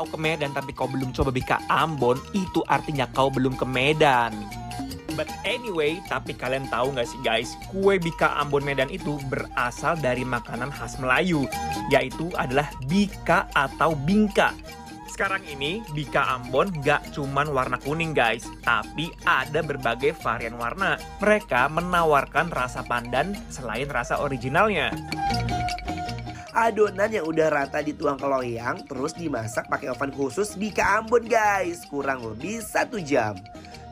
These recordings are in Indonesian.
mau ke Medan tapi kau belum coba Bika Ambon, itu artinya kau belum ke Medan. But anyway, tapi kalian tahu nggak sih guys, kue Bika Ambon Medan itu berasal dari makanan khas Melayu, yaitu adalah bika atau bingka. Sekarang ini Bika Ambon gak cuman warna kuning guys, tapi ada berbagai varian warna. Mereka menawarkan rasa pandan selain rasa originalnya. Adonan yang udah rata dituang ke loyang, terus dimasak pakai oven khusus Bika Ambon guys, kurang lebih 1 jam.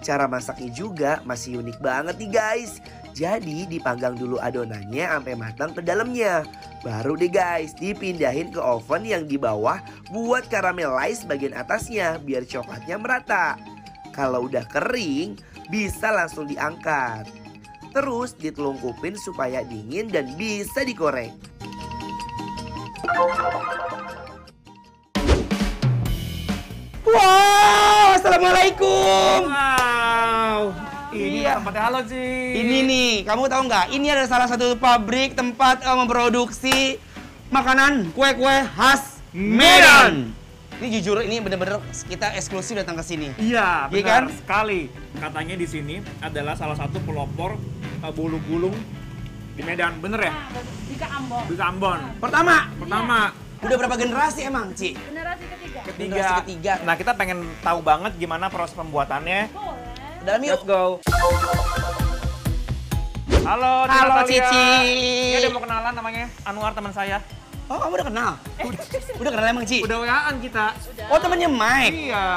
Cara masaknya juga masih unik banget nih guys. Jadi dipanggang dulu adonannya sampai matang ke dalamnya. Baru deh guys dipindahin ke oven yang di bawah buat caramelize bagian atasnya biar coklatnya merata. Kalau udah kering bisa langsung diangkat. Terus ditelungkupin supaya dingin dan bisa digoreng. Wow, assalamualaikum. Wow, ini Iya. tempatnya halo sih. Ini nih, kamu tahu nggak? Ini adalah salah satu pabrik tempat memproduksi makanan kue-kue khas Medan. Ini jujur, ini bener-bener kita eksklusif datang ke sini. Iya, Iya benar kan? sekali. Katanya di sini adalah salah satu pelopor bolu gulung di Medan, bener ya? Bika Ambon. Bika Ambon. Pertama, Udah berapa generasi emang, Ci? Generasi ketiga. Generasi ketiga. Nah, kita pengen tahu banget gimana proses pembuatannya. Boleh. Dalam yuk. Let's go. Halo, Halo, Natalia. Cici. Ini ada mau kenalan namanya Anwar, teman saya. Oh, kamu udah kenal? Udah kenal emang, Ci? Udah WA-an kita. Oh, temennya Mike. Iya.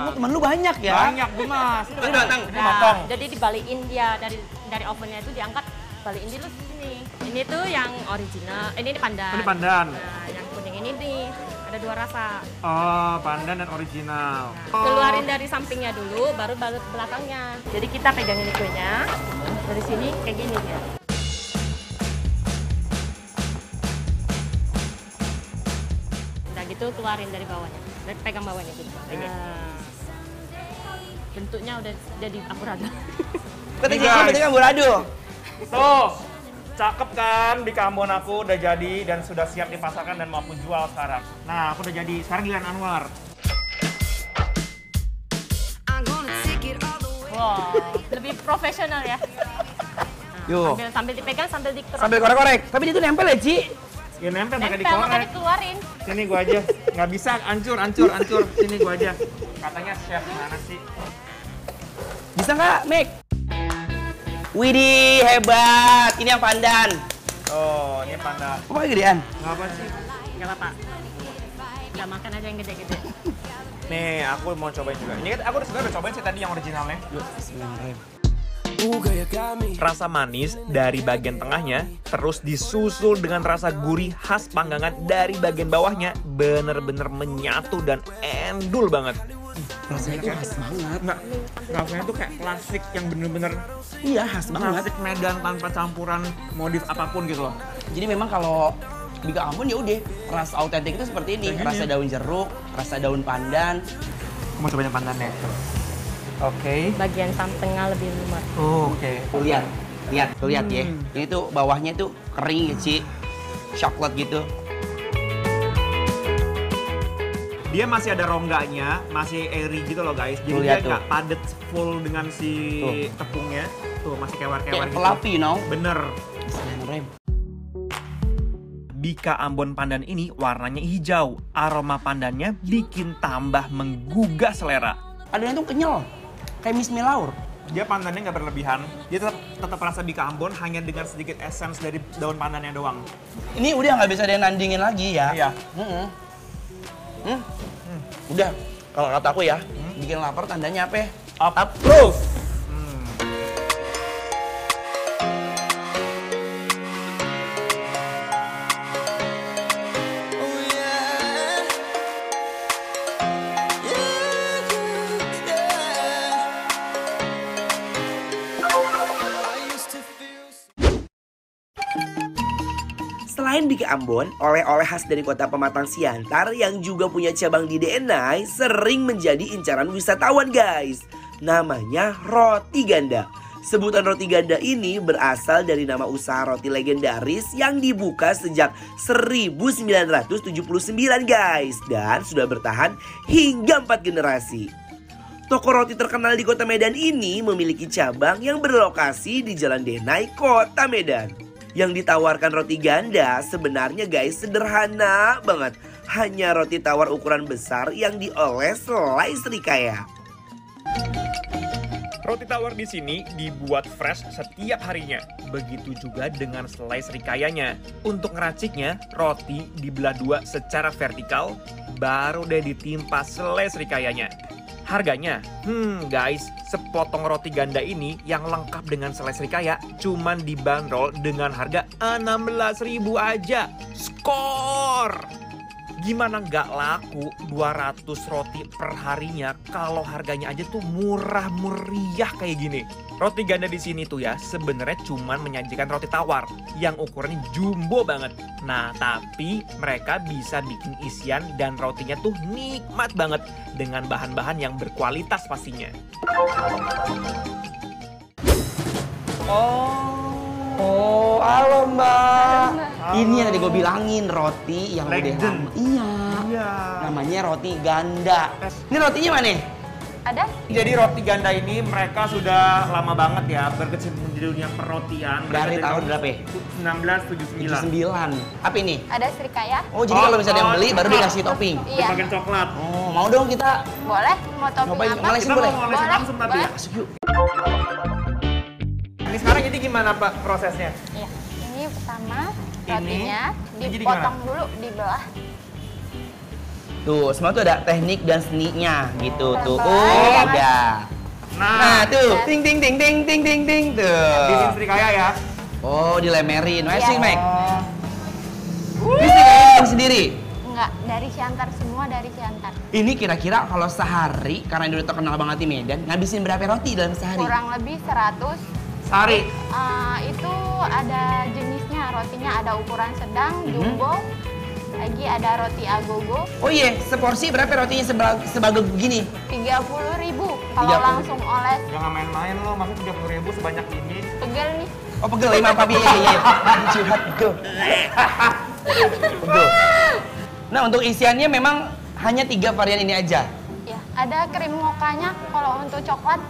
Oh, temen lu banyak ya? Banyak, Mas. Ini datang. Ini motong. Jadi dibalikin dia dari ovennya itu diangkat, balikin dulu sini. Ini tuh yang original. Ini pandan. Ini pandan. Nah, yang kuning ini nih ada 2 rasa. Oh, pandan dan original. Keluarin dari sampingnya dulu, baru balut belakangnya. Jadi kita pegang ini kuenya dari sini kayak gini ya. Udah gitu keluarin dari bawahnya. Pegang bawahnya gitu. Ini. Nah, bentuknya udah jadi amburadul. Kata Nih, Cici guys. berarti kan amburadul. Tuh, cakep kan Bika Ambon aku udah jadi dan sudah siap dipasarkan dan mau aku jual sekarang. Nah, aku udah jadi. Sekarang giliran Anwar. Wow, lebih profesional ya. Yuk. Sambil dipegang sambil dikerok. Sambil korek-korek. Tapi itu nempel ya, Ci? Ya nempel pakai Nempel makanya dikorek. keluarin. Sini gua aja. Nggak bisa, hancur. Sini gua aja. Katanya chef mana sih? Bisa nggak, Mik? Widih, hebat. Ini yang pandan. Oh, ini pandan. Kok pakai gedean? Nggak apa sih? Gak apa-apa. Gak makan aja yang gede-gede. Nih, aku mau cobain juga. Ini aku sebenarnya udah cobain sih tadi yang originalnya. Yuk, bismillahirrahmanirrahim. Rasa manis dari bagian tengahnya terus disusul dengan rasa gurih khas panggangan dari bagian bawahnya bener-bener menyatu dan endul banget. Rasanya itu khas banget. Nggak, rasanya tuh kayak klasik yang bener-bener Iya, khas banget. klasik Medan tanpa campuran modif apapun gitu loh. Jadi memang kalau Bika Ambon ya udah, rasa autentik itu seperti ini. Kayak gini. Rasa daun jeruk, rasa daun pandan. Aku mau cobain yang pandannya. Oke. Bagian tengah lebih lumer. Oh, oke. Tuh lihat ya. Ini tuh bawahnya tuh kering ya, Ci. Coklat gitu. Dia masih ada rongganya, masih airy gitu loh guys. Jadi Tuh, dia lihat tuh. nggak padat full dengan si Tuh. tepungnya. Tuh masih kewar-kewar Kayak gitu. fluffy, you know? Bener. Bismillahirrahmanirrahim. Bika Ambon pandan ini warnanya hijau. Aroma pandannya bikin tambah menggugah selera. Adanya tuh kenyal. Kayak Miss Melaur. Dia pandannya nggak berlebihan. Dia tetap rasa Bika Ambon hanya dengan sedikit essence dari daun pandannya doang. Ini udah nggak bisa nandingin lagi ya. Iya. Udah. Kalau kata aku ya, bikin lapar tandanya apa ya? Approve. Selain Bika Ambon, oleh-oleh khas dari kota Pematang Siantar yang juga punya cabang di DNI sering menjadi incaran wisatawan guys. Namanya roti ganda. Sebutan roti ganda ini berasal dari nama usaha roti legendaris yang dibuka sejak 1979 guys. Dan sudah bertahan hingga 4 generasi. Toko roti terkenal di kota Medan ini memiliki cabang yang berlokasi di Jalan Denai, kota Medan. Yang ditawarkan roti ganda sebenarnya guys sederhana banget. Hanya roti tawar ukuran besar yang dioles selai serikaya. Roti tawar di sini dibuat fresh setiap harinya. Begitu juga dengan selai serikayanya. Untuk ngeraciknya, roti dibelah dua secara vertikal, baru deh ditimpa selai serikayanya. Harganya, guys, sepotong roti ganda ini yang lengkap dengan selai serikaya cuman dibanderol dengan harga 16.000 aja. Skor! Gimana nggak laku 200 roti per harinya kalau harganya aja tuh murah meriah kayak gini. Roti ganda di sini tuh ya sebenarnya cuman menyajikan roti tawar yang ukurannya jumbo banget. Nah, tapi mereka bisa bikin isian dan rotinya tuh nikmat banget dengan bahan-bahan yang berkualitas pastinya. Oh, halo Mbak. Ini yang tadi gue bilangin, roti yang udah Legend. lama. Iya. Namanya roti ganda. Ini rotinya mana? Ada? Jadi roti ganda ini mereka sudah lama banget ya berkecimpung di dunia perrotian. Mereka Dari tahun berapa ya? 1979. 79. Apa ini? Ada serikaya? Oh, jadi kalau misalnya yang beli baru dikasih topping. Iya. Dipakai coklat. Oh, mau dong kita Boleh? Mau topping nyobain apa? ngolesin Kita boleh? mau ngolesin Boleh, langsung tapi ya. boleh. Masuk yuk. Ini sekarang ini gimana Pak prosesnya? Iya. Ini pertama Ini, rotinya ini jadi dipotong dulu, dibelah. Tuh, semua tuh ada teknik dan seninya gitu tuh. Pelan-pelan. Oh, ada. Nah, Nah, tuh, ting ting ting ting ting ting ting tuh. bikin serikaya ya. Oh, dilemerin. Masih, Iya. Mike. Oh. Ini serikaya bikin sendiri. Enggak, dari Siantar, semua dari Siantar. Ini kira-kira kalau sehari, karena ini udah terkenal banget di Medan, ngabisin berapa roti dalam sehari? Kurang lebih 100. Sehari. Itu ada jenisnya, rotinya ada ukuran sedang, jumbo, lagi ada roti agogo, Oh iya, seporsi berapa rotinya sebagai begini? 30.000 kalau 30.000. langsung oles. Jangan main-main loh, masa 30.000 sebanyak ini. Pegel nih. Oh pegel, lima papi, iya. Curhat, pegel. Pegel. Nah, untuk isiannya memang hanya 3 varian ini aja. Ya, ada krim mokanya. Kalau untuk coklat,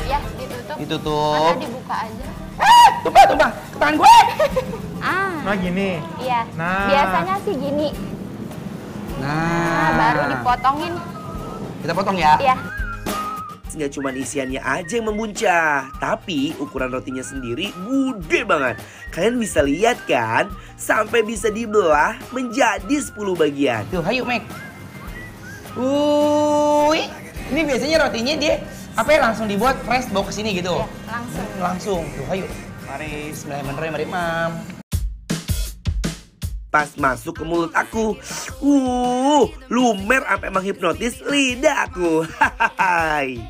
ya ditutup. Ditutup. Atau dibuka aja. Tumpah, ke tangan gue. Nah gini. Iya. Nah. Biasanya sih gini. Nah, baru dipotongin. Kita potong ya. Iya. Nggak cuma isiannya aja yang membuncah, tapi ukuran rotinya sendiri gede banget. Kalian bisa lihat kan, sampai bisa dibelah menjadi 10 bagian. Tuh, ayo, Mek. Ini biasanya rotinya dia apa ya langsung dibuat fresh bawa ke sini gitu. Iya, langsung. Langsung. Tuh, ayo. Mari, bismillahirrahmanirrahim, mari, Mam. Pas masuk ke mulut aku, lumer sampai menghipnotis lidah aku. Hai.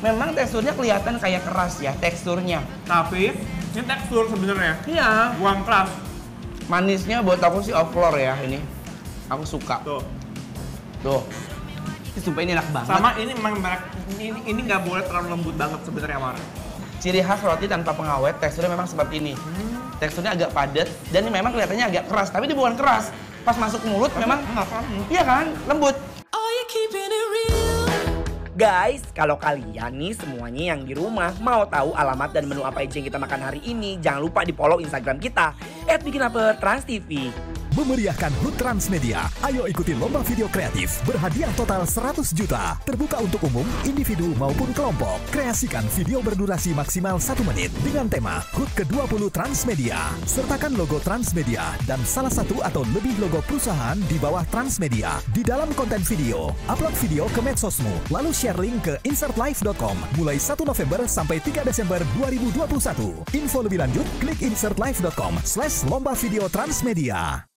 Memang teksturnya kelihatan kayak keras ya, teksturnya. Tapi ini tekstur sebenarnya. Iya. Buang keras. Manisnya buat aku sih off floor ya ini. Aku suka. Tuh. Tuh. Ini sumpah ini enak banget. Sama ini memang ini nggak boleh terlalu lembut banget sebenarnya Mar. Ciri khas roti tanpa pengawet, teksturnya memang seperti ini. Teksturnya agak padat dan ini memang kelihatannya agak keras, tapi dia bukan keras. Pas masuk ke mulut memang Enggak kan? iya kan, lembut. Guys, kalau kalian nih semuanya yang di rumah mau tahu alamat dan menu apa aja yang kita makan hari ini, jangan lupa di follow Instagram kita @bikinaper_trans_tv. Memeriahkan HUT Transmedia. Ayo ikuti lomba video kreatif berhadiah total 100 juta. Terbuka untuk umum, individu maupun kelompok. Kreasikan video berdurasi maksimal 1 menit dengan tema HUT ke-20 Transmedia. Sertakan logo Transmedia dan salah satu atau lebih logo perusahaan di bawah Transmedia di dalam konten video. Upload video ke medsosmu, lalu share link ke insertlive.com mulai 1 November sampai 3 Desember 2021. Info lebih lanjut, klik insertlive.com/lomba video Transmedia.